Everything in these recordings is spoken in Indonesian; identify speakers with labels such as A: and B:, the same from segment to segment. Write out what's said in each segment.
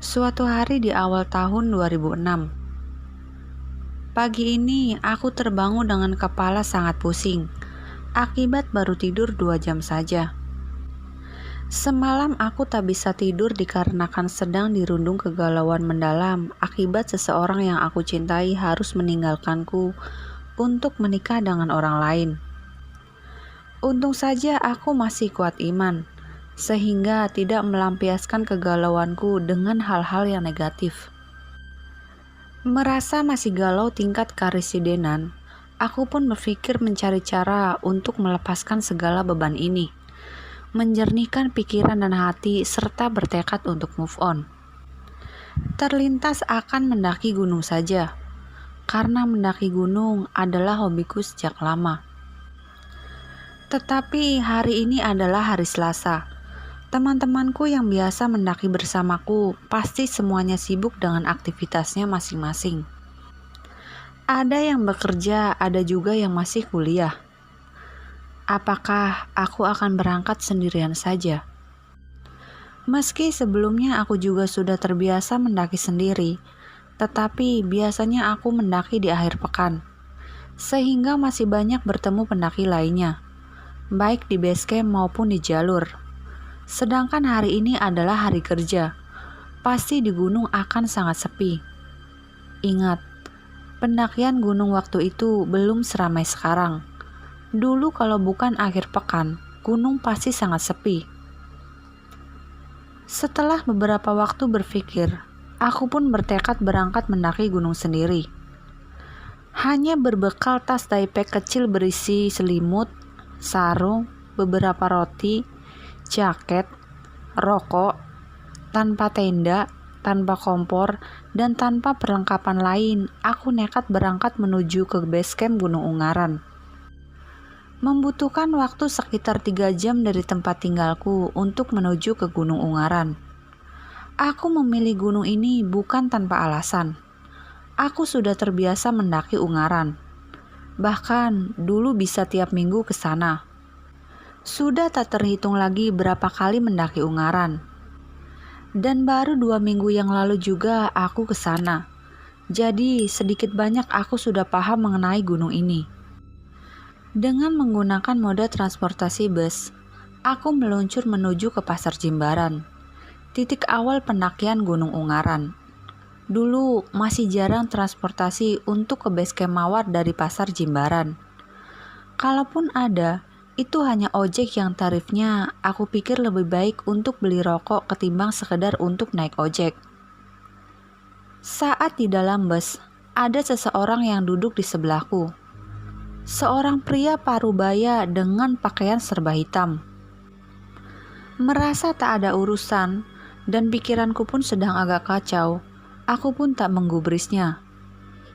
A: Suatu hari di awal tahun 2006, pagi ini aku terbangun dengan kepala sangat pusing, akibat baru tidur 2 jam saja. Semalam aku tak bisa tidur dikarenakan sedang dirundung kegalauan mendalam akibat seseorang yang aku cintai harus meninggalkanku untuk menikah dengan orang lain. Untung saja aku masih kuat iman, sehingga tidak melampiaskan kegalauanku dengan hal-hal yang negatif. Merasa masih galau tingkat karesidenan, aku pun berpikir mencari cara untuk melepaskan segala beban ini, menjernihkan pikiran dan hati serta bertekad untuk move on. Terlintas akan mendaki gunung saja, karena mendaki gunung adalah hobiku sejak lama. Tetapi hari ini adalah hari Selasa. Teman-temanku yang biasa mendaki bersamaku pasti semuanya sibuk dengan aktivitasnya masing-masing. Ada yang bekerja, ada juga yang masih kuliah. Apakah aku akan berangkat sendirian saja? Meski sebelumnya aku juga sudah terbiasa mendaki sendiri, tetapi biasanya aku mendaki di akhir pekan, sehingga masih banyak bertemu pendaki lainnya, baik di base camp maupun di jalur. Sedangkan hari ini adalah hari kerja, pasti di gunung akan sangat sepi. Ingat, pendakian gunung waktu itu belum seramai sekarang. Dulu kalau bukan akhir pekan, gunung pasti sangat sepi. Setelah beberapa waktu berpikir, aku pun bertekad berangkat mendaki gunung sendiri. Hanya berbekal tas daypack kecil berisi selimut, sarung, beberapa roti, jaket, rokok, tanpa tenda, tanpa kompor, dan tanpa perlengkapan lain, aku nekat berangkat menuju ke base camp Gunung Ungaran. Membutuhkan waktu sekitar 3 jam dari tempat tinggalku untuk menuju ke Gunung Ungaran. Aku memilih gunung ini bukan tanpa alasan. Aku sudah terbiasa mendaki Ungaran. Bahkan dulu bisa tiap minggu ke sana. Sudah tak terhitung lagi berapa kali mendaki Ungaran. Dan baru 2 minggu yang lalu juga aku ke sana. Jadi sedikit banyak aku sudah paham mengenai gunung ini. Dengan menggunakan moda transportasi bus, aku meluncur menuju ke Pasar Jimbaran, titik awal pendakian Gunung Ungaran. Dulu masih jarang transportasi untuk ke base camp Mawar dari Pasar Jimbaran. Kalaupun ada, itu hanya ojek yang tarifnya aku pikir lebih baik untuk beli rokok ketimbang sekedar untuk naik ojek. Saat di dalam bus, ada seseorang yang duduk di sebelahku. Seorang pria parubaya dengan pakaian serba hitam. Merasa tak ada urusan dan pikiranku pun sedang agak kacau, aku pun tak menggubrisnya.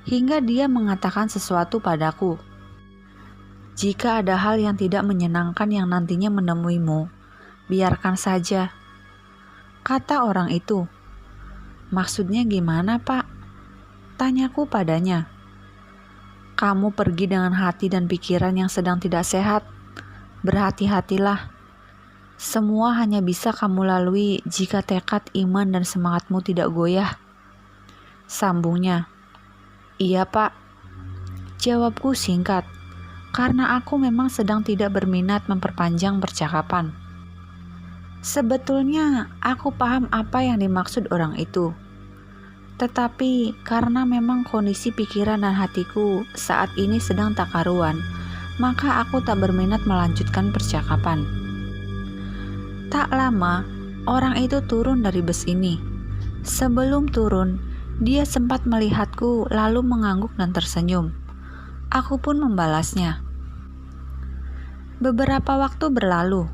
A: Hingga dia mengatakan sesuatu padaku. Jika ada hal yang tidak menyenangkan yang nantinya menemuimu, biarkan saja, kata orang itu. Maksudnya gimana, Pak? Tanyaku padanya. Kamu pergi dengan hati dan pikiran yang sedang tidak sehat. Berhati-hatilah. Semua hanya bisa kamu lalui jika tekad, iman, dan semangatmu tidak goyah. Sambungnya. Iya, Pak. Jawabku singkat. Karena aku memang sedang tidak berminat memperpanjang percakapan. Sebetulnya aku paham apa yang dimaksud orang itu. Tetapi karena memang kondisi pikiran dan hatiku saat ini sedang tak karuan, maka aku tak berminat melanjutkan percakapan. Tak lama, orang itu turun dari bus ini. Sebelum turun, dia sempat melihatku lalu mengangguk dan tersenyum. Aku pun membalasnya. Beberapa waktu berlalu,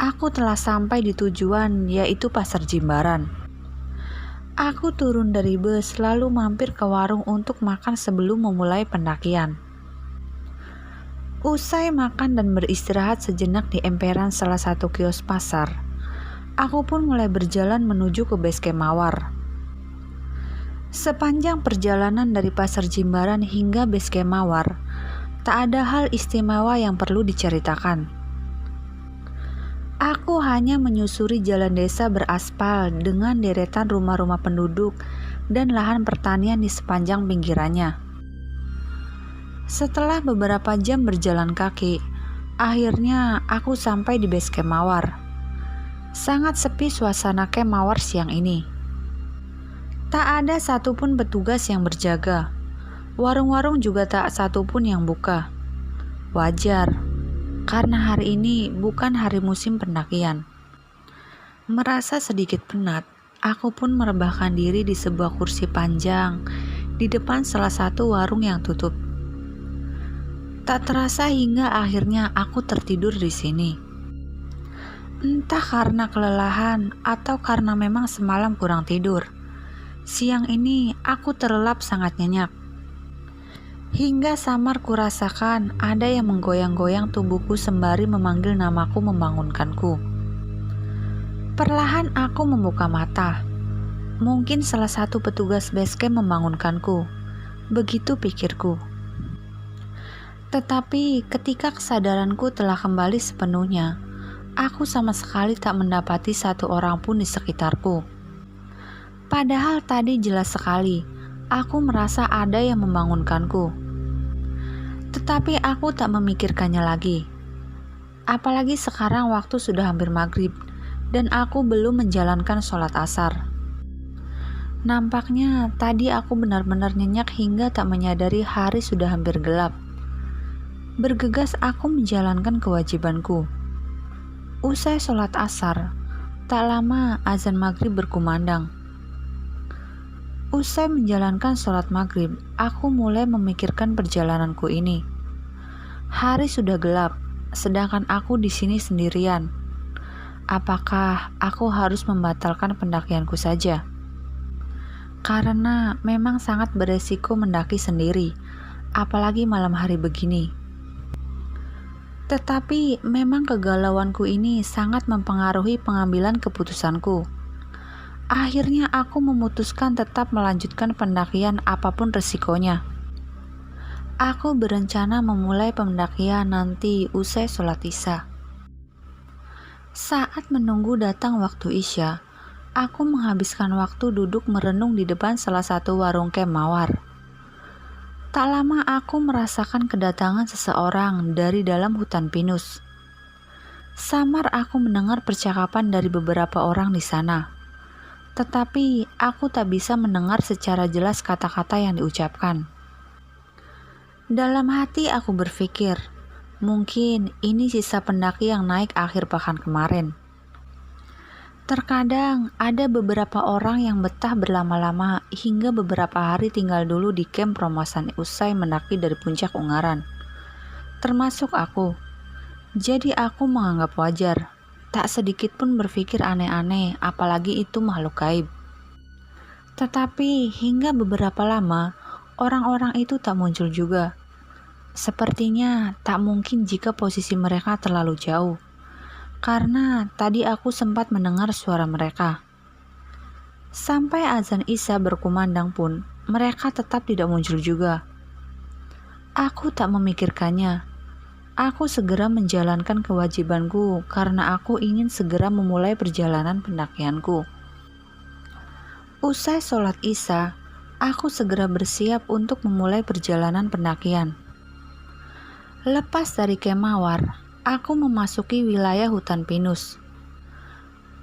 A: aku telah sampai di tujuan, yaitu Pasar Jimbaran. Aku turun dari bus lalu mampir ke warung untuk makan sebelum memulai pendakian. Usai makan dan beristirahat sejenak di emperan salah satu kios pasar, aku pun mulai berjalan menuju ke base camp Mawar. Sepanjang perjalanan dari Pasar Jimbaran hingga base camp Mawar, tak ada hal istimewa yang perlu diceritakan. Aku hanya menyusuri jalan desa beraspal dengan deretan rumah-rumah penduduk dan lahan pertanian di sepanjang pinggirannya. Setelah beberapa jam berjalan kaki, akhirnya aku sampai di base camp Mawar. Sangat sepi suasana camp Mawar siang ini. Tak ada satupun petugas yang berjaga. Warung-warung juga tak satupun yang buka. Wajar, karena hari ini bukan hari musim pendakian. Merasa sedikit penat, aku pun merebahkan diri di sebuah kursi panjang di depan salah satu warung yang tutup. Tak terasa hingga akhirnya aku tertidur di sini. Entah karena kelelahan atau karena memang semalam kurang tidur. Siang ini aku terlelap sangat nyenyak. Hingga samar kurasakan ada yang menggoyang-goyang tubuhku sembari memanggil namaku membangunkanku. Perlahan aku membuka mata. Mungkin salah satu petugas basecamp membangunkanku. Begitu pikirku. Tetapi ketika kesadaranku telah kembali sepenuhnya, aku sama sekali tak mendapati satu orang pun di sekitarku. Padahal tadi jelas sekali, aku merasa ada yang membangunkanku. Tetapi aku tak memikirkannya lagi. Apalagi sekarang waktu sudah hampir maghrib dan aku belum menjalankan sholat asar. Nampaknya tadi aku benar-benar nyenyak hingga tak menyadari hari sudah hampir gelap. Bergegas aku menjalankan kewajibanku. Usai sholat asar, tak lama azan maghrib berkumandang. Usai menjalankan sholat maghrib, aku mulai memikirkan perjalananku ini. Hari sudah gelap, sedangkan aku di sini sendirian. Apakah aku harus membatalkan pendakianku saja? Karena memang sangat beresiko mendaki sendiri, apalagi malam hari begini. Tetapi memang kegalauanku ini sangat mempengaruhi pengambilan keputusanku. Akhirnya aku memutuskan tetap melanjutkan pendakian apapun resikonya. Aku berencana memulai pendakian nanti usai sholat Isya. Saat menunggu datang waktu Isya, aku menghabiskan waktu duduk merenung di depan salah satu warung camp Mawar. Tak lama aku merasakan kedatangan seseorang dari dalam hutan pinus. Samar aku mendengar percakapan dari beberapa orang di sana. Tetapi aku tak bisa mendengar secara jelas kata-kata yang diucapkan. Dalam hati aku berpikir, mungkin ini sisa pendaki yang naik akhir pekan kemarin. Terkadang ada beberapa orang yang betah berlama-lama hingga beberapa hari tinggal dulu di camp promosan usai mendaki dari puncak Ungaran. Termasuk aku. Jadi aku menganggap wajar. Tak sedikit pun berpikir aneh-aneh, apalagi itu makhluk gaib. Tetapi hingga beberapa lama, orang-orang itu tak muncul juga. Sepertinya tak mungkin jika posisi mereka terlalu jauh. Karena tadi aku sempat mendengar suara mereka. Sampai azan Isya berkumandang pun, mereka tetap tidak muncul juga. Aku tak memikirkannya. Aku segera menjalankan kewajibanku karena aku ingin segera memulai perjalanan pendakianku. Usai sholat Isya, aku segera bersiap untuk memulai perjalanan pendakian. Lepas dari camp Mawar, aku memasuki wilayah hutan pinus.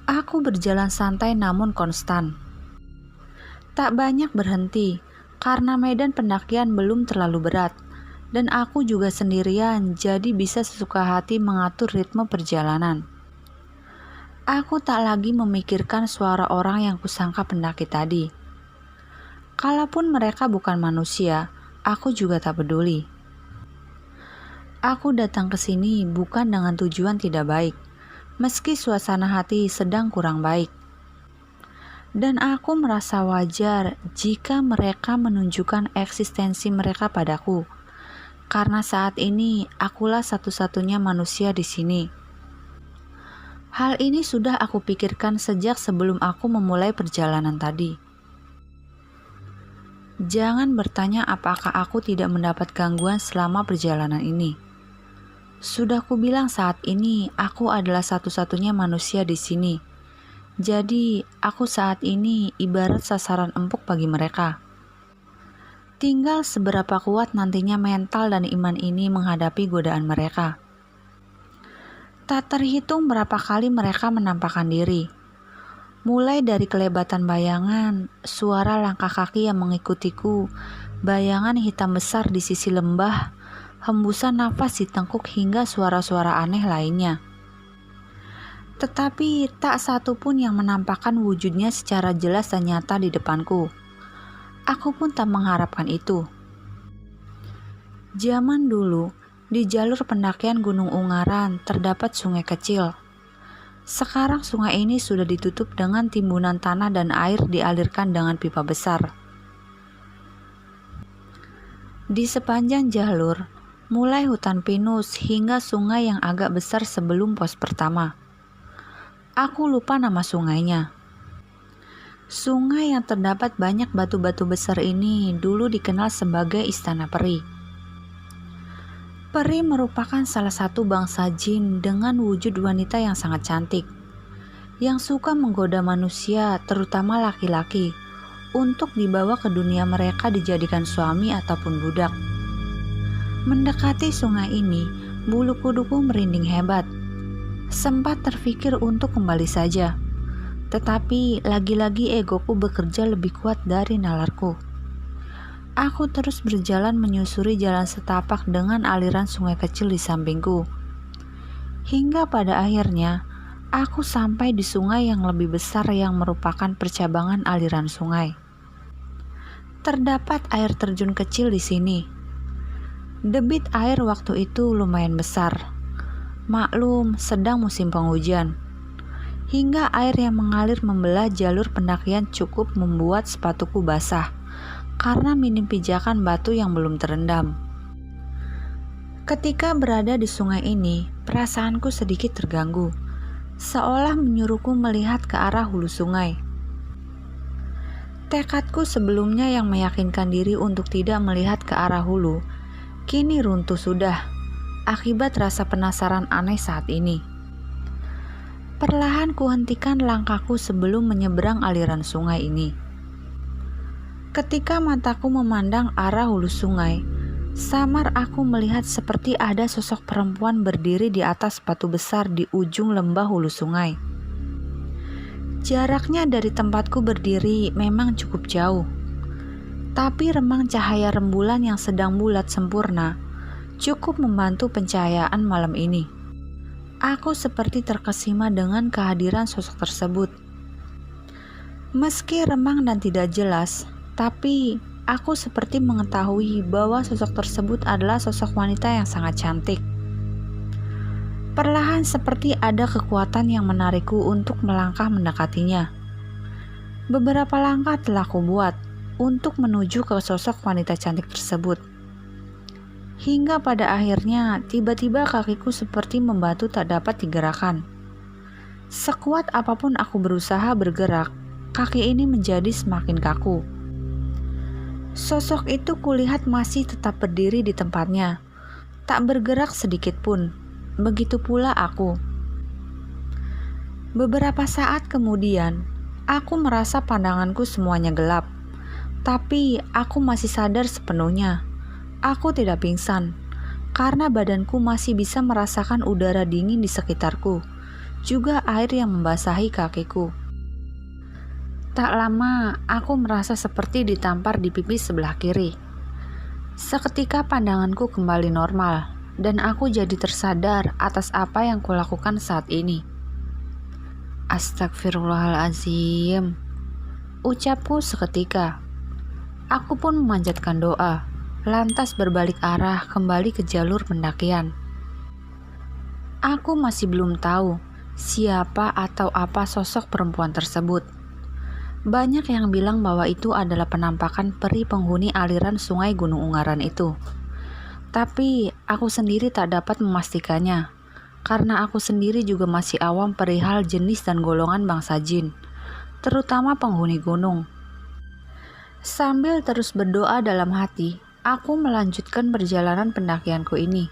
A: Aku berjalan santai namun konstan. Tak banyak berhenti karena medan pendakian belum terlalu berat. Dan aku juga sendirian, jadi bisa sesuka hati mengatur ritme perjalanan. Aku tak lagi memikirkan suara orang yang kusangka pendaki tadi. Kalaupun mereka bukan manusia, aku juga tak peduli. Aku datang ke sini bukan dengan tujuan tidak baik, meski suasana hati sedang kurang baik. Dan aku merasa wajar jika mereka menunjukkan eksistensi mereka padaku. Karena saat ini akulah satu-satunya manusia di sini. Hal ini sudah aku pikirkan sejak sebelum aku memulai perjalanan tadi. Jangan bertanya apakah aku tidak mendapat gangguan selama perjalanan ini. Sudah kubilang saat ini aku adalah satu-satunya manusia di sini. Jadi, aku saat ini ibarat sasaran empuk bagi mereka. Tinggal seberapa kuat nantinya mental dan iman ini menghadapi godaan mereka. Tak terhitung berapa kali mereka menampakkan diri. Mulai dari kelebatan bayangan, suara langkah kaki yang mengikutiku, bayangan hitam besar di sisi lembah, hembusan nafas di tengkuk hingga suara-suara aneh lainnya. Tetapi tak satu pun yang menampakkan wujudnya secara jelas dan nyata di depanku. Aku pun tak mengharapkan itu. Zaman dulu, di jalur pendakian Gunung Ungaran terdapat sungai kecil. Sekarang sungai ini sudah ditutup dengan timbunan tanah dan air dialirkan dengan pipa besar. Di sepanjang jalur, mulai hutan pinus hingga sungai yang agak besar sebelum pos pertama. Aku lupa nama sungainya. Sungai yang terdapat banyak batu-batu besar ini dulu dikenal sebagai Istana Peri. Peri merupakan salah satu bangsa jin dengan wujud wanita yang sangat cantik, yang suka menggoda manusia, terutama laki-laki, untuk dibawa ke dunia mereka dijadikan suami ataupun budak. Mendekati sungai ini, bulu kuduku merinding hebat. Sempat terfikir untuk kembali saja. Tetapi lagi-lagi egoku bekerja lebih kuat dari nalarku. Aku terus berjalan menyusuri jalan setapak dengan aliran sungai kecil di sampingku. Hingga pada akhirnya, aku sampai di sungai yang lebih besar yang merupakan percabangan aliran sungai. Terdapat air terjun kecil di sini. Debit air waktu itu lumayan besar. Maklum, sedang musim penghujan. Hingga air yang mengalir membelah jalur pendakian cukup membuat sepatuku basah karena minim pijakan batu yang belum terendam. Ketika berada di sungai ini, perasaanku sedikit terganggu, seolah menyuruhku melihat ke arah hulu sungai. Tekadku sebelumnya yang meyakinkan diri untuk tidak melihat ke arah hulu, kini runtuh sudah, akibat rasa penasaran aneh saat ini. Perlahan kuhentikan langkahku sebelum menyeberang aliran sungai ini. Ketika mataku memandang arah hulu sungai, samar aku melihat seperti ada sosok perempuan berdiri di atas batu besar di ujung lembah hulu sungai. Jaraknya dari tempatku berdiri memang cukup jauh, tapi remang cahaya rembulan yang sedang bulat sempurna cukup membantu pencahayaan malam ini. Aku seperti terkesima dengan kehadiran sosok tersebut. Meski remang dan tidak jelas, tapi aku seperti mengetahui bahwa sosok tersebut adalah sosok wanita yang sangat cantik. Perlahan seperti ada kekuatan yang menarikku untuk melangkah mendekatinya. Beberapa langkah telah kubuat untuk menuju ke sosok wanita cantik tersebut. Hingga pada akhirnya tiba-tiba kakiku seperti membatu tak dapat digerakkan. Sekuat apapun aku berusaha bergerak, kaki ini menjadi semakin kaku. Sosok itu kulihat masih tetap berdiri di tempatnya, tak bergerak sedikit pun. Begitu pula aku. Beberapa saat kemudian, aku merasa pandanganku semuanya gelap. Tapi aku masih sadar sepenuhnya. Aku tidak pingsan, karena badanku masih bisa merasakan udara dingin di sekitarku, juga air yang membasahi kakiku. Tak lama, aku merasa seperti ditampar di pipi sebelah kiri. Seketika pandanganku kembali normal, dan aku jadi tersadar atas apa yang kulakukan saat ini. Astagfirullahaladzim, ucapku seketika. Aku pun memanjatkan doa. Lantas berbalik arah kembali ke jalur pendakian. Aku masih belum tahu siapa atau apa sosok perempuan tersebut. Banyak yang bilang bahwa itu adalah penampakan peri penghuni aliran sungai Gunung Ungaran itu. Tapi aku sendiri tak dapat memastikannya, karena aku sendiri juga masih awam perihal jenis dan golongan bangsa jin, terutama penghuni gunung. Sambil terus berdoa dalam hati, aku melanjutkan perjalanan pendakianku ini.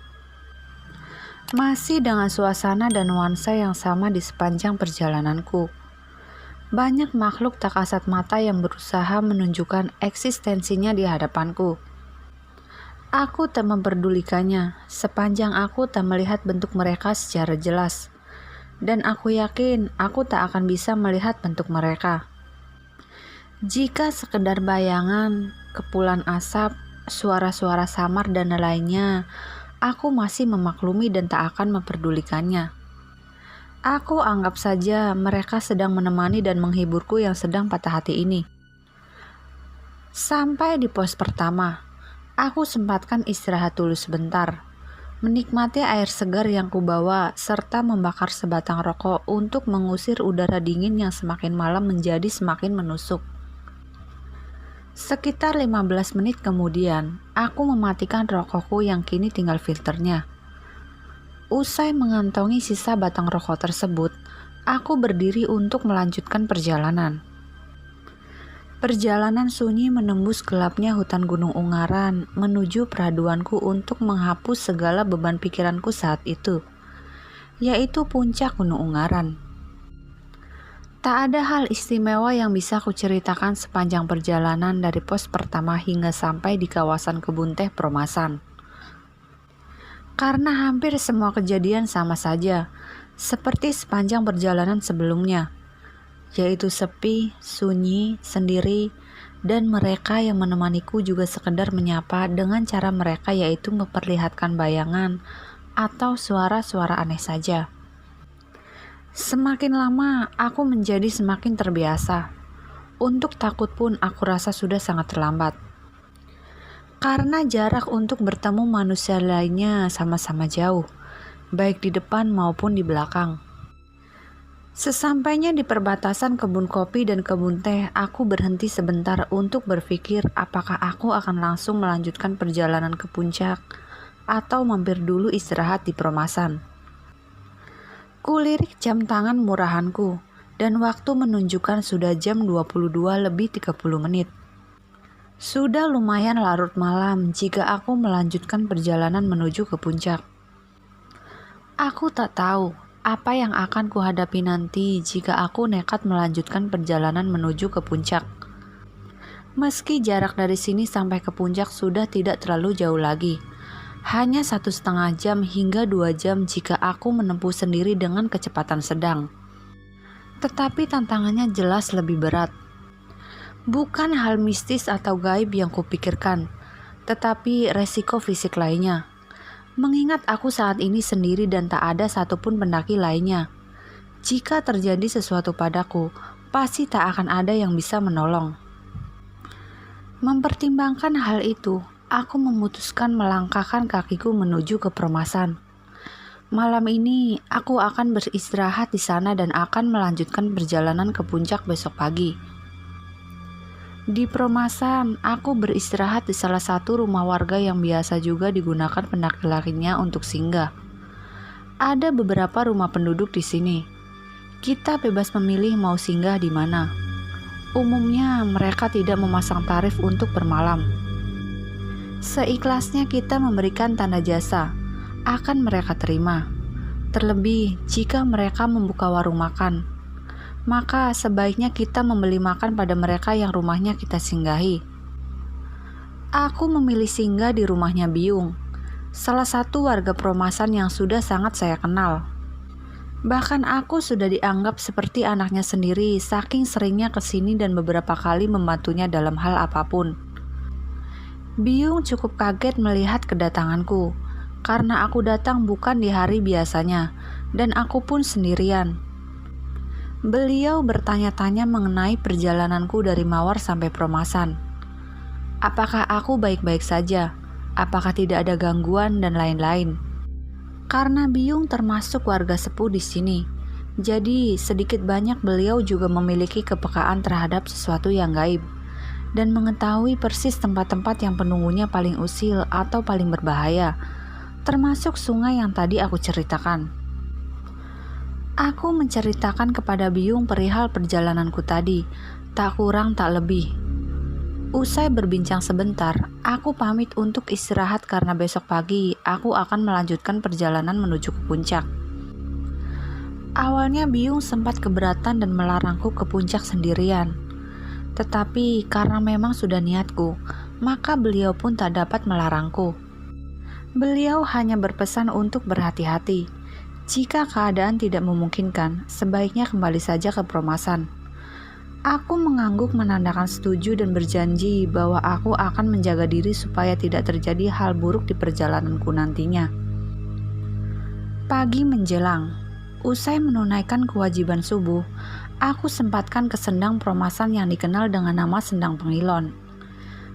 A: Masih dengan suasana dan nuansa yang sama di sepanjang perjalananku. Banyak makhluk tak kasat mata yang berusaha menunjukkan eksistensinya di hadapanku. Aku tak memperdulikannya, sepanjang aku tak melihat bentuk mereka secara jelas. Dan aku yakin aku tak akan bisa melihat bentuk mereka. Jika sekedar bayangan, kepulan asap, suara-suara samar dan lainnya, aku masih memaklumi dan tak akan memperdulikannya. Aku anggap saja mereka sedang menemani dan menghiburku yang sedang patah hati ini. Sampai di pos pertama, aku sempatkan istirahat dulu sebentar, menikmati air segar yang kubawa serta membakar sebatang rokok untuk mengusir udara dingin yang semakin malam menjadi semakin menusuk. Sekitar 15 menit kemudian, aku mematikan rokokku yang kini tinggal filternya. Usai mengantongi sisa batang rokok tersebut, aku berdiri untuk melanjutkan perjalanan. Perjalanan sunyi menembus gelapnya hutan Gunung Ungaran menuju peraduanku untuk menghapus segala beban pikiranku saat itu, yaitu puncak Gunung Ungaran. Tak ada hal istimewa yang bisa kuceritakan sepanjang perjalanan dari pos pertama hingga sampai di kawasan kebun teh Promasan. Karena hampir semua kejadian sama saja, seperti sepanjang perjalanan sebelumnya, yaitu sepi, sunyi, sendiri, dan mereka yang menemaniku juga sekedar menyapa dengan cara mereka yaitu memperlihatkan bayangan atau suara-suara aneh saja. Semakin lama, aku menjadi semakin terbiasa. Untuk takut pun aku rasa sudah sangat terlambat. Karena jarak untuk bertemu manusia lainnya sama-sama jauh, baik di depan maupun di belakang. Sesampainya di perbatasan kebun kopi dan kebun teh, aku berhenti sebentar untuk berpikir apakah aku akan langsung melanjutkan perjalanan ke puncak atau mampir dulu istirahat di Promasan. Kulirik jam tangan murahanku dan waktu menunjukkan sudah jam 22:30. Sudah lumayan larut malam jika aku melanjutkan perjalanan menuju ke puncak. Aku tak tahu apa yang akan kuhadapi nanti jika aku nekat melanjutkan perjalanan menuju ke puncak. Meski jarak dari sini sampai ke puncak sudah tidak terlalu jauh lagi. Hanya 1,5 jam hingga 2 jam jika aku menempuh sendiri dengan kecepatan sedang. Tetapi tantangannya jelas lebih berat. Bukan hal mistis atau gaib yang kupikirkan, tetapi resiko fisik lainnya. Mengingat aku saat ini sendiri dan tak ada satupun pendaki lainnya. Jika terjadi sesuatu padaku, pasti tak akan ada yang bisa menolong. Mempertimbangkan hal itu, aku memutuskan melangkahkan kakiku menuju ke Promasan. Malam ini, aku akan beristirahat di sana dan akan melanjutkan perjalanan ke puncak besok pagi. Di Promasan, aku beristirahat di salah satu rumah warga yang biasa juga digunakan pendaki lainnya untuk singgah. Ada beberapa rumah penduduk di sini. Kita bebas memilih mau singgah di mana. Umumnya, mereka tidak memasang tarif untuk bermalam. Seikhlasnya kita memberikan tanda jasa, akan mereka terima. Terlebih jika mereka membuka warung makan, maka sebaiknya kita membeli makan pada mereka yang rumahnya kita singgahi. Aku memilih singgah di rumahnya Biung, salah satu warga Promasan yang sudah sangat saya kenal. Bahkan aku sudah dianggap seperti anaknya sendiri saking seringnya kesini dan beberapa kali membantunya dalam hal apapun. Biung cukup kaget melihat kedatanganku, karena aku datang bukan di hari biasanya, dan aku pun sendirian. Beliau bertanya-tanya mengenai perjalananku dari Mawar sampai Promasan. Apakah aku baik-baik saja? Apakah tidak ada gangguan dan lain-lain? Karena Biung termasuk warga sepuh di sini, jadi sedikit banyak beliau juga memiliki kepekaan terhadap sesuatu yang gaib dan mengetahui persis tempat-tempat yang penunggunya paling usil atau paling berbahaya, termasuk sungai yang tadi aku ceritakan. Aku menceritakan kepada Biung perihal perjalananku tadi, tak kurang tak lebih. Usai berbincang sebentar, aku pamit untuk istirahat karena besok pagi aku akan melanjutkan perjalanan menuju ke puncak. Awalnya Byung sempat keberatan dan melarangku ke puncak sendirian. Tetapi karena memang sudah niatku, maka beliau pun tak dapat melarangku. Beliau hanya berpesan untuk berhati-hati. Jika keadaan tidak memungkinkan, sebaiknya kembali saja ke Peromasan. Aku mengangguk menandakan setuju dan berjanji bahwa aku akan menjaga diri supaya tidak terjadi hal buruk di perjalananku nantinya. Pagi menjelang, usai menunaikan kewajiban subuh, aku sempatkan ke sendang Peromasan yang dikenal dengan nama Sendang Pengilon.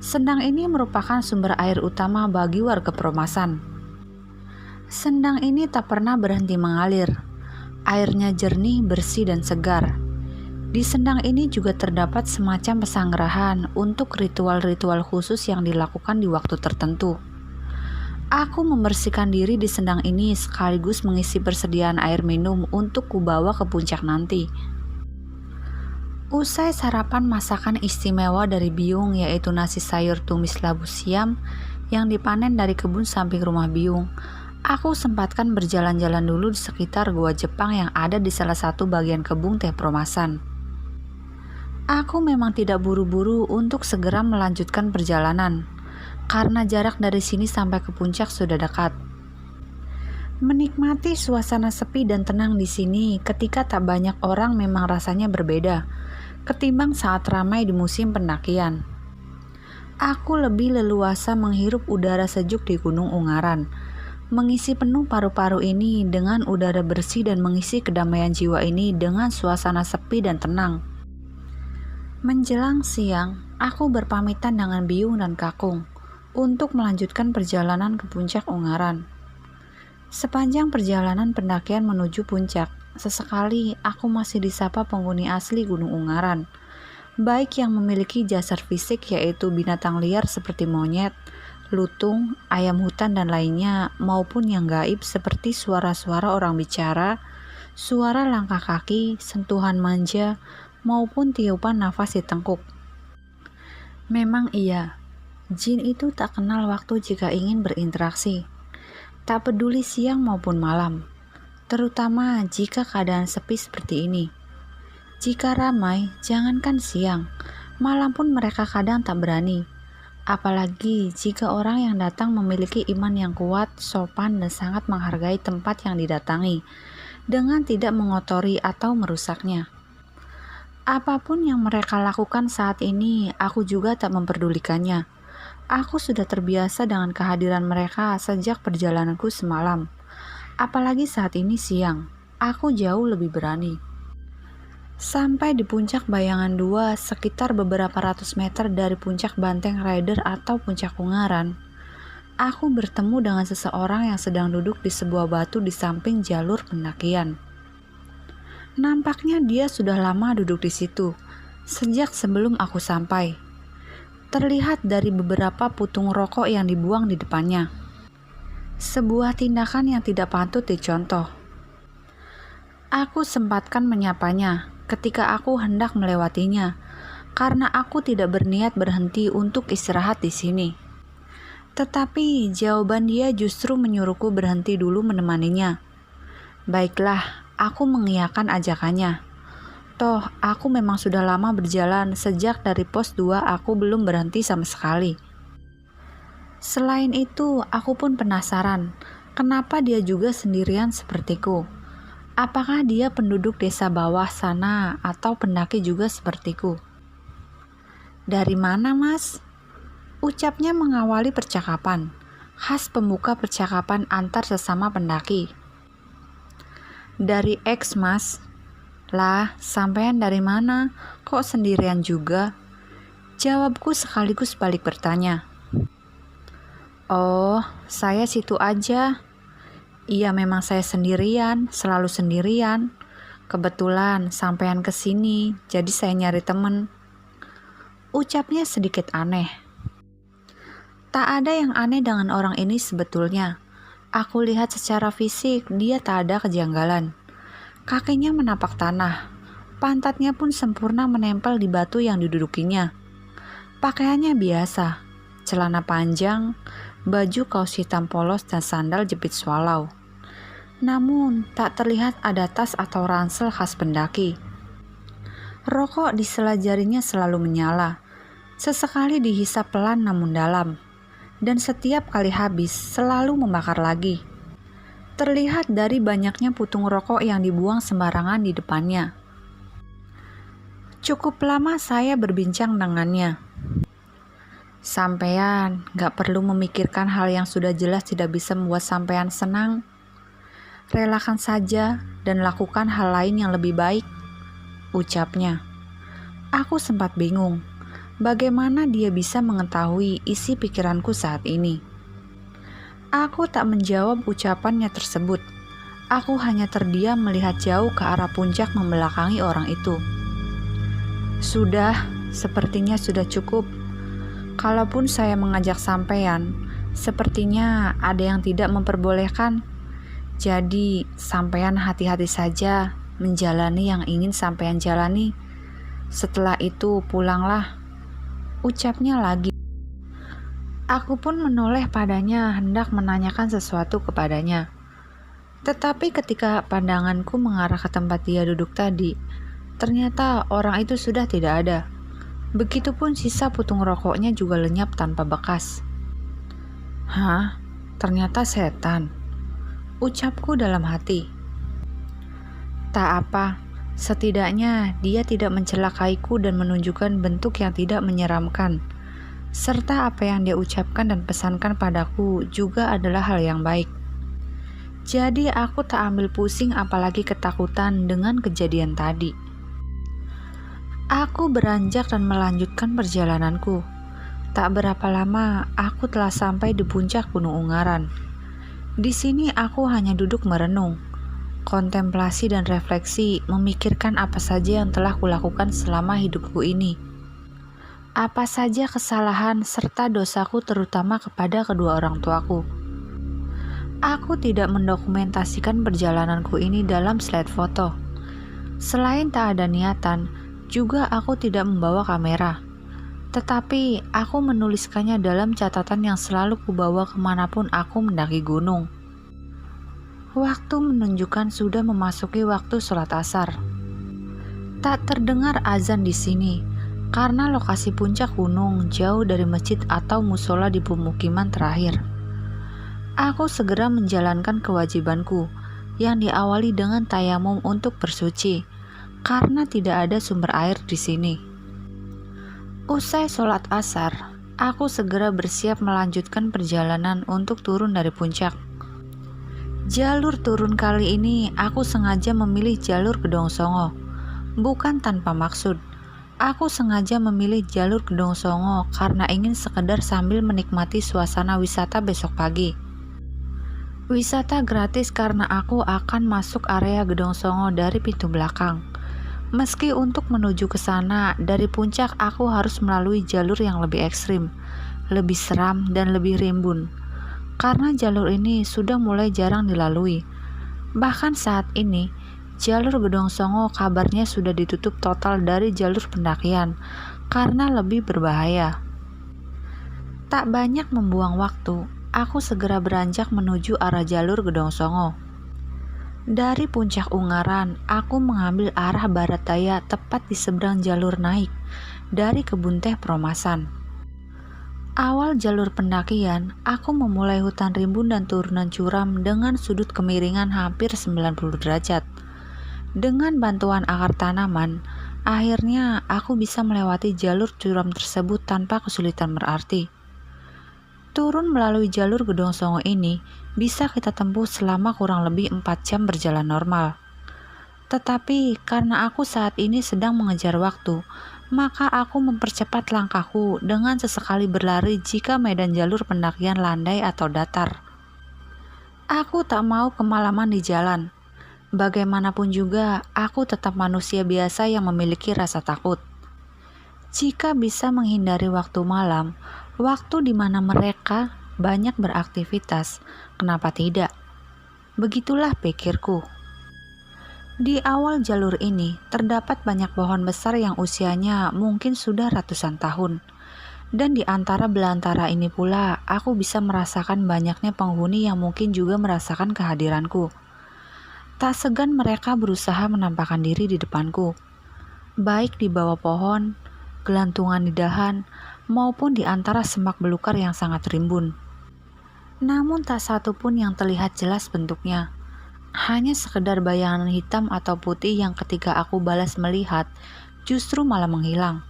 A: Sendang ini merupakan sumber air utama bagi warga Peromasan. Sendang ini tak pernah berhenti mengalir. Airnya jernih, bersih, dan segar. Di sendang ini juga terdapat semacam pesanggerahan untuk ritual-ritual khusus yang dilakukan di waktu tertentu. Aku membersihkan diri di sendang ini sekaligus mengisi persediaan air minum untuk kubawa ke puncak nanti. Usai sarapan masakan istimewa dari Byung, yaitu nasi sayur tumis labu siam yang dipanen dari kebun samping rumah Byung, aku sempatkan berjalan-jalan dulu di sekitar gua Jepang yang ada di salah satu bagian kebun teh Peromasan. Aku memang tidak buru-buru untuk segera melanjutkan perjalanan, karena jarak dari sini sampai ke puncak sudah dekat. Menikmati suasana sepi dan tenang di sini ketika tak banyak orang memang rasanya berbeda, ketimbang saat ramai di musim pendakian. Aku lebih leluasa menghirup udara sejuk di Gunung Ungaran, mengisi penuh paru-paru ini dengan udara bersih dan mengisi kedamaian jiwa ini dengan suasana sepi dan tenang. Menjelang siang, aku berpamitan dengan Byung dan Kakung untuk melanjutkan perjalanan ke puncak Ungaran. Sepanjang perjalanan pendakian menuju puncak, sesekali aku masih disapa penghuni asli Gunung Ungaran, baik yang memiliki jasad fisik yaitu binatang liar seperti monyet, lutung, ayam hutan dan lainnya, maupun yang gaib seperti suara-suara orang bicara, suara langkah kaki, sentuhan manja, maupun tiupan nafas di tengkuk. Memang iya, jin itu tak kenal waktu jika ingin berinteraksi, tak peduli siang maupun malam, terutama jika keadaan sepi seperti ini. Jika ramai, jangankan siang, malam pun mereka kadang tak berani. Apalagi jika orang yang datang memiliki iman yang kuat, sopan, dan sangat menghargai tempat yang didatangi, dengan tidak mengotori atau merusaknya. Apapun yang mereka lakukan saat ini, aku juga tak memperdulikannya. Aku sudah terbiasa dengan kehadiran mereka sejak perjalananku semalam. Apalagi saat ini siang, aku jauh lebih berani. Sampai di puncak Bayangan 2, sekitar beberapa ratus meter dari puncak Banteng Rider atau puncak Ungaran, aku bertemu dengan seseorang yang sedang duduk di sebuah batu di samping jalur pendakian. Nampaknya dia sudah lama duduk di situ, sejak sebelum aku sampai. Terlihat dari beberapa putung rokok yang dibuang di depannya. Sebuah tindakan yang tidak patut dicontoh. Aku sempatkan menyapanya ketika aku hendak melewatinya, karena aku tidak berniat berhenti untuk istirahat di sini. Tetapi jawaban dia justru menyuruhku berhenti dulu menemaninya. Baiklah, aku mengiyakan ajakannya. Toh, aku memang sudah lama berjalan, sejak dari pos 2 aku belum berhenti sama sekali. Selain itu, aku pun penasaran, kenapa dia juga sendirian sepertiku. Apakah dia penduduk desa bawah sana atau pendaki juga sepertiku? Dari mana, Mas? Ucapnya mengawali percakapan, khas pembuka percakapan antar sesama pendaki. Dari X, Mas. Lah, sampean dari mana? Kok sendirian juga? Jawabku sekaligus balik bertanya. Oh, saya situ aja. Iya, memang saya sendirian, selalu sendirian. Kebetulan sampean kesini, jadi saya nyari temen. Ucapnya sedikit aneh. Tak ada yang aneh dengan orang ini sebetulnya. Aku lihat secara fisik, dia tak ada kejanggalan. Kakinya menapak tanah, pantatnya pun sempurna menempel di batu yang didudukinya. Pakaiannya biasa, celana panjang, baju kaos hitam polos dan sandal jepit swallow. Namun tak terlihat ada tas atau ransel khas pendaki. Rokok di sela jarinya selalu menyala, sesekali dihisap pelan namun dalam, dan setiap kali habis selalu membakar lagi. Terlihat dari banyaknya putung rokok yang dibuang sembarangan di depannya. Cukup lama saya berbincang dengannya. Sampean gak perlu memikirkan hal yang sudah jelas tidak bisa membuat sampean senang. Relakan saja dan lakukan hal lain yang lebih baik, ucapnya. Aku sempat bingung, bagaimana dia bisa mengetahui isi pikiranku saat ini. Aku tak menjawab ucapannya tersebut. Aku hanya terdiam melihat jauh ke arah puncak membelakangi orang itu. Sudah, sepertinya sudah cukup. Kalaupun saya mengajak sampean, sepertinya ada yang tidak memperbolehkan. Jadi, sampean hati-hati saja menjalani yang ingin sampean jalani. Setelah itu pulanglah, ucapnya lagi. Aku pun menoleh padanya hendak menanyakan sesuatu kepadanya. Tetapi ketika pandanganku mengarah ke tempat dia duduk tadi, ternyata orang itu sudah tidak ada. Begitupun sisa putung rokoknya juga lenyap tanpa bekas. Hah? Ternyata setan, ucapku dalam hati. Tak apa, setidaknya dia tidak mencelakaiku dan menunjukkan bentuk yang tidak menyeramkan. Serta apa yang dia ucapkan dan pesankan padaku juga adalah hal yang baik. Jadi aku tak ambil pusing apalagi ketakutan dengan kejadian tadi. Aku beranjak dan melanjutkan perjalananku. Tak berapa lama aku telah sampai di puncak Gunung Ungaran. Di sini aku hanya duduk merenung, kontemplasi dan refleksi, memikirkan apa saja yang telah kulakukan selama hidupku ini. Apa saja kesalahan serta dosaku terutama kepada kedua orang tuaku. Aku tidak mendokumentasikan perjalananku ini dalam slide foto. Selain tak ada niatan, juga aku tidak membawa kamera. Tetapi aku menuliskannya dalam catatan yang selalu kubawa kemanapun aku mendaki gunung. Waktu menunjukkan sudah memasuki waktu sholat asar. Tak terdengar azan di sini, karena lokasi puncak gunung jauh dari masjid atau musola di pemukiman terakhir. Aku segera menjalankan kewajibanku, yang diawali dengan tayamum untuk bersuci, karena tidak ada sumber air di sini. Usai sholat asar, aku segera bersiap melanjutkan perjalanan untuk turun dari puncak. Jalur turun kali ini aku sengaja memilih jalur Gedong Songo, bukan tanpa maksud. Aku sengaja memilih jalur Gedong Songo karena ingin sekedar sambil menikmati suasana wisata besok pagi. Wisata gratis karena aku akan masuk area Gedong Songo dari pintu belakang. Meski untuk menuju ke sana dari puncak aku harus melalui jalur yang lebih ekstrim, lebih seram dan lebih rimbun. Karena jalur ini sudah mulai jarang dilalui. Bahkan saat ini, jalur Gedong Songo kabarnya sudah ditutup total dari jalur pendakian karena lebih berbahaya. Tak banyak membuang waktu, aku segera beranjak menuju arah jalur Gedong Songo. Dari puncak Ungaran, aku mengambil arah barat daya tepat di seberang jalur naik dari kebun teh Promasan. Awal jalur pendakian, aku memulai hutan rimbun dan turunan curam dengan sudut kemiringan hampir 90 derajat. Dengan bantuan akar tanaman, akhirnya aku bisa melewati jalur curam tersebut tanpa kesulitan berarti. Turun melalui jalur Gedong Songo ini bisa kita tempuh selama kurang lebih 4 jam berjalan normal. Tetapi karena aku saat ini sedang mengejar waktu, maka aku mempercepat langkahku dengan sesekali berlari jika medan jalur pendakian landai atau datar. Aku tak mau kemalaman di jalan. Bagaimanapun juga, aku tetap manusia biasa yang memiliki rasa takut. Jika bisa menghindari waktu malam, waktu di mana mereka banyak beraktivitas, kenapa tidak? Begitulah pikirku. Di awal jalur ini terdapat banyak pohon besar yang usianya mungkin sudah ratusan tahun. Dan di antara belantara ini pula, aku bisa merasakan banyaknya penghuni yang mungkin juga merasakan kehadiranku. Tak segan mereka berusaha menampakkan diri di depanku, baik di bawah pohon, gelantungan di dahan, maupun di antara semak belukar yang sangat rimbun. Namun tak satu pun yang terlihat jelas bentuknya. Hanya sekedar bayangan hitam atau putih yang ketika aku balas melihat, justru malah menghilang.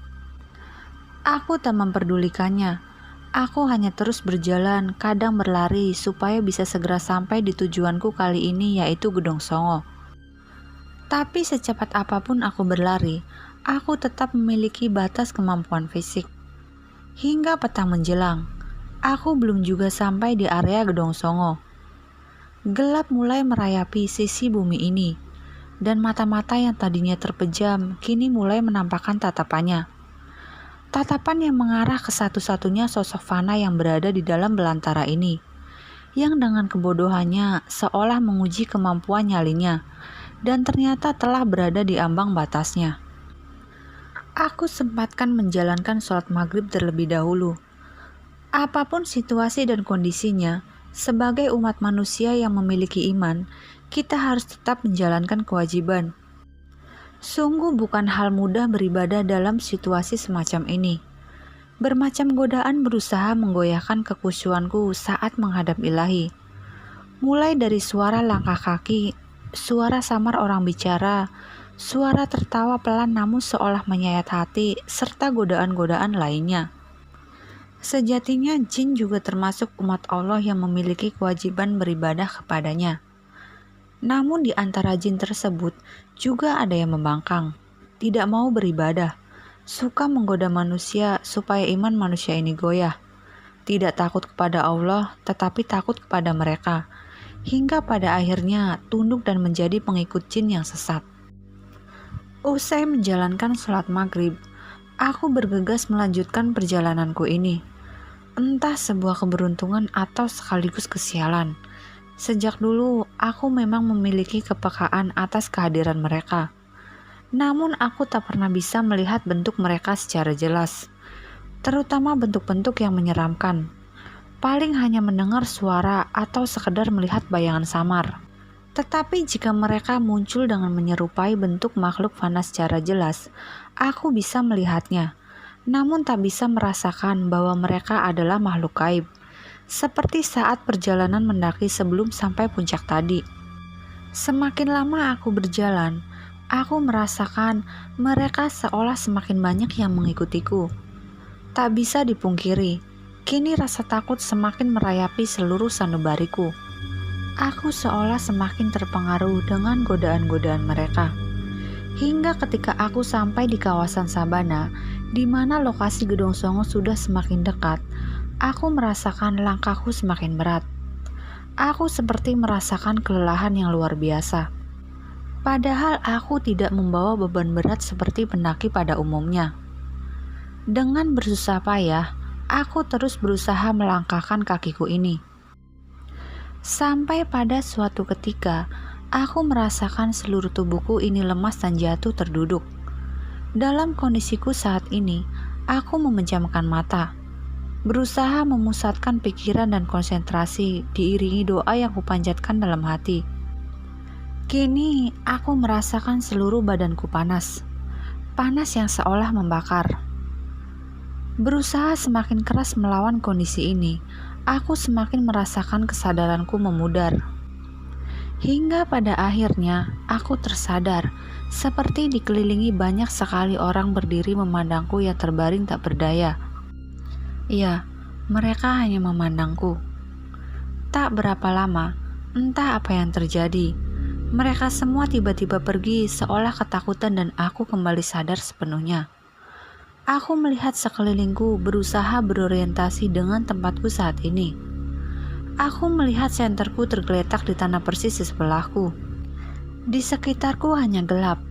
A: Aku tak memperdulikannya. Aku hanya terus berjalan, kadang berlari, supaya bisa segera sampai di tujuanku kali ini, yaitu Gedong Songo. Tapi secepat apapun aku berlari, aku tetap memiliki batas kemampuan fisik. Hingga petang menjelang, aku belum juga sampai di area Gedong Songo. Gelap mulai merayapi sisi bumi ini, dan mata-mata yang tadinya terpejam kini mulai menampakkan tatapannya. Tatapan yang mengarah ke satu-satunya sosok fana yang berada di dalam belantara ini, yang dengan kebodohannya seolah menguji kemampuan nyalinya, dan ternyata telah berada di ambang batasnya. Aku sempatkan menjalankan sholat maghrib terlebih dahulu. Apapun situasi dan kondisinya, sebagai umat manusia yang memiliki iman, kita harus tetap menjalankan kewajiban. Sungguh bukan hal mudah beribadah dalam situasi semacam ini. Bermacam godaan berusaha menggoyahkan kekhusyuanku saat menghadap Ilahi. Mulai dari suara langkah kaki, suara samar orang bicara, suara tertawa pelan namun seolah menyayat hati, serta godaan-godaan lainnya. Sejatinya jin juga termasuk umat Allah yang memiliki kewajiban beribadah kepadanya. Namun di antara jin tersebut juga ada yang membangkang, tidak mau beribadah, suka menggoda manusia supaya iman manusia ini goyah, tidak takut kepada Allah tetapi takut kepada mereka, hingga pada akhirnya tunduk dan menjadi pengikut jin yang sesat. Usai menjalankan sholat maghrib, aku bergegas melanjutkan perjalananku ini. Entah sebuah keberuntungan atau sekaligus kesialan. Sejak dulu, aku memang memiliki kepekaan atas kehadiran mereka. Namun aku tak pernah bisa melihat bentuk mereka secara jelas, terutama bentuk-bentuk yang menyeramkan. Paling hanya mendengar suara atau sekedar melihat bayangan samar. Tetapi jika mereka muncul dengan menyerupai bentuk makhluk fana secara jelas, aku bisa melihatnya, namun tak bisa merasakan bahwa mereka adalah makhluk gaib. Seperti saat perjalanan mendaki sebelum sampai puncak tadi. Semakin lama aku berjalan, aku merasakan mereka seolah semakin banyak yang mengikutiku. Tak bisa dipungkiri, kini rasa takut semakin merayapi seluruh sanubariku. Aku seolah semakin terpengaruh dengan godaan-godaan mereka. Hingga ketika aku sampai di kawasan Sabana, di mana lokasi Gedong Songo sudah semakin dekat, aku merasakan langkahku semakin berat. Aku seperti merasakan kelelahan yang luar biasa. Padahal aku tidak membawa beban berat seperti pendaki pada umumnya. Dengan bersusah payah, aku terus berusaha melangkahkan kakiku ini. Sampai pada suatu ketika, aku merasakan seluruh tubuhku ini lemas dan jatuh terduduk. Dalam kondisiku saat ini, aku memejamkan mata, berusaha memusatkan pikiran dan konsentrasi diiringi doa yang kupanjatkan dalam hati. Kini aku merasakan seluruh badanku panas yang seolah membakar. Berusaha semakin keras melawan kondisi ini, aku semakin merasakan kesadaranku memudar. Hingga pada akhirnya aku tersadar, seperti dikelilingi banyak sekali orang berdiri memandangku yang terbaring tak berdaya. Ya, mereka hanya memandangku. Tak berapa lama, entah apa yang terjadi. Mereka semua tiba-tiba pergi seolah ketakutan dan aku kembali sadar sepenuhnya. Aku melihat sekelilingku berusaha berorientasi dengan tempatku saat ini. Aku melihat senterku tergeletak di tanah persis di sebelahku. Di sekitarku hanya gelap.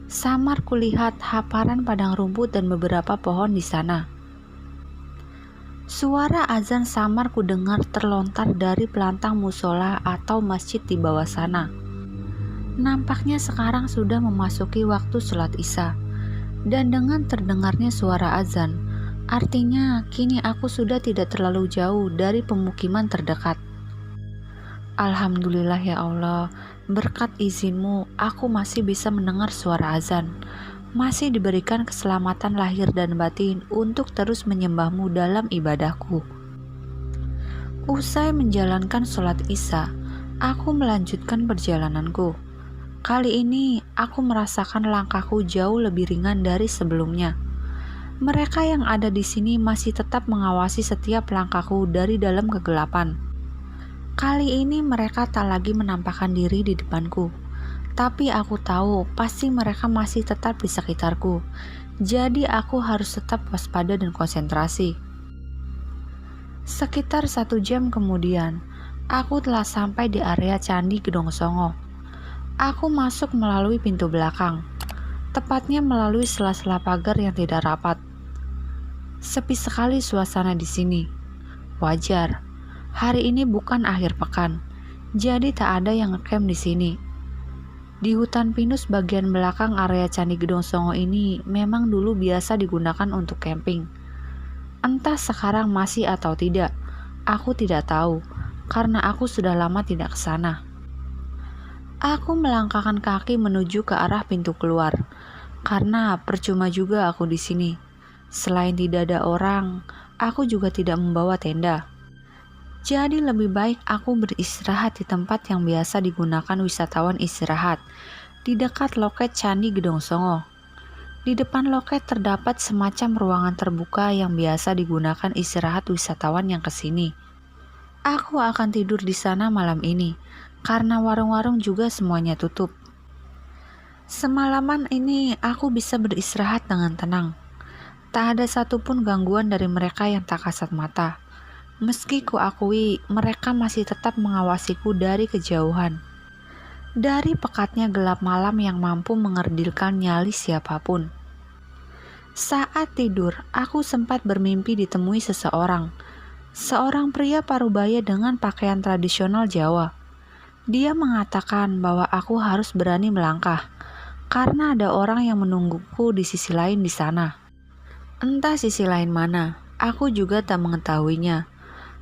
A: Samar kulihat hamparan padang rumput dan beberapa pohon di sana. Suara azan samar kudengar terlontar dari pelantang musola atau masjid di bawah sana. Nampaknya sekarang sudah memasuki waktu sholat Isya, dan dengan terdengarnya suara azan, Artinya, kini aku sudah tidak terlalu jauh dari pemukiman terdekat. Alhamdulillah ya Allah, berkat izin-Mu, aku masih bisa mendengar suara azan. Masih diberikan keselamatan lahir dan batin untuk terus menyembah-Mu dalam ibadahku. Usai menjalankan sholat Isya, aku melanjutkan perjalananku. Kali ini, aku merasakan langkahku jauh lebih ringan dari sebelumnya. Mereka yang ada di sini masih tetap mengawasi setiap langkahku dari dalam kegelapan. Kali ini mereka tak lagi menampakkan diri di depanku. Tapi aku tahu pasti mereka masih tetap di sekitarku. Jadi aku harus tetap waspada dan konsentrasi. Sekitar 1 jam kemudian, aku telah sampai di area Candi Gedong Songo. Aku masuk melalui pintu belakang, tepatnya melalui sela-sela pagar yang tidak rapat. Sepi sekali suasana di sini. Wajar, hari ini bukan akhir pekan, jadi tak ada yang ngecamp di sini. Di hutan pinus bagian belakang area Candi Gedong Songo ini memang dulu biasa digunakan untuk camping. Entah sekarang masih atau tidak, aku tidak tahu, karena aku sudah lama tidak ke sana. Aku melangkahkan kaki menuju ke arah pintu keluar, karena percuma juga aku di sini. Selain tidak ada orang, aku juga tidak membawa tenda. Jadi lebih baik aku beristirahat di tempat yang biasa digunakan wisatawan istirahat, di dekat loket Candi Gedong Songo. Di depan loket terdapat semacam ruangan terbuka yang biasa digunakan istirahat wisatawan yang kesini. Aku akan tidur di sana malam ini, karena warung-warung juga semuanya tutup. Semalaman ini aku bisa beristirahat dengan tenang. Tak ada satupun gangguan dari mereka yang tak kasat mata. Meski kuakui mereka masih tetap mengawasiku dari kejauhan. Dari pekatnya gelap malam yang mampu mengerdilkan nyali siapapun. Saat tidur, aku sempat bermimpi ditemui seseorang. Seorang pria parubaya dengan pakaian tradisional Jawa. Dia mengatakan bahwa aku harus berani melangkah, karena ada orang yang menungguku di sisi lain di sana. Entah sisi lain mana, aku juga tak mengetahuinya.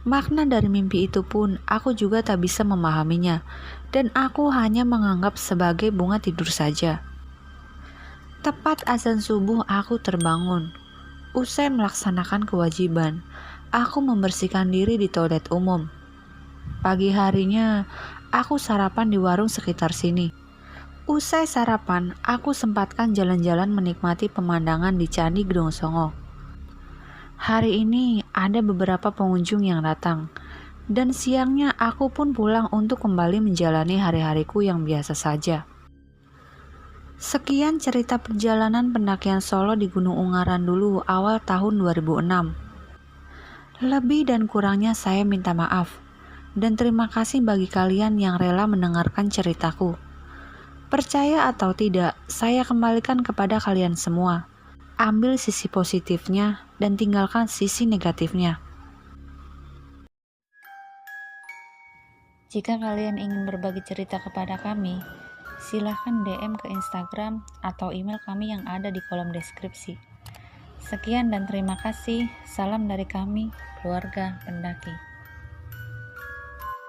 A: Makna dari mimpi itu pun aku juga tak bisa memahaminya, dan aku hanya menganggap sebagai bunga tidur saja. Tepat azan subuh aku terbangun. Usai melaksanakan kewajiban, aku membersihkan diri di toilet umum. Pagi harinya, aku sarapan di warung sekitar sini. Usai sarapan, aku sempatkan jalan-jalan menikmati pemandangan di Candi Gedong Songo. Hari ini ada beberapa pengunjung yang datang, dan siangnya aku pun pulang untuk kembali menjalani hari-hariku yang biasa saja. Sekian cerita perjalanan pendakian solo di Gunung Ungaran dulu awal tahun 2006. Lebih dan kurangnya saya minta maaf. Dan terima kasih bagi kalian yang rela mendengarkan ceritaku. Percaya atau tidak, saya kembalikan kepada kalian semua. Ambil sisi positifnya dan tinggalkan sisi negatifnya. Jika kalian ingin berbagi cerita kepada kami, silahkan DM ke Instagram atau email kami yang ada di kolom deskripsi. Sekian dan terima kasih. Salam dari kami, keluarga pendaki.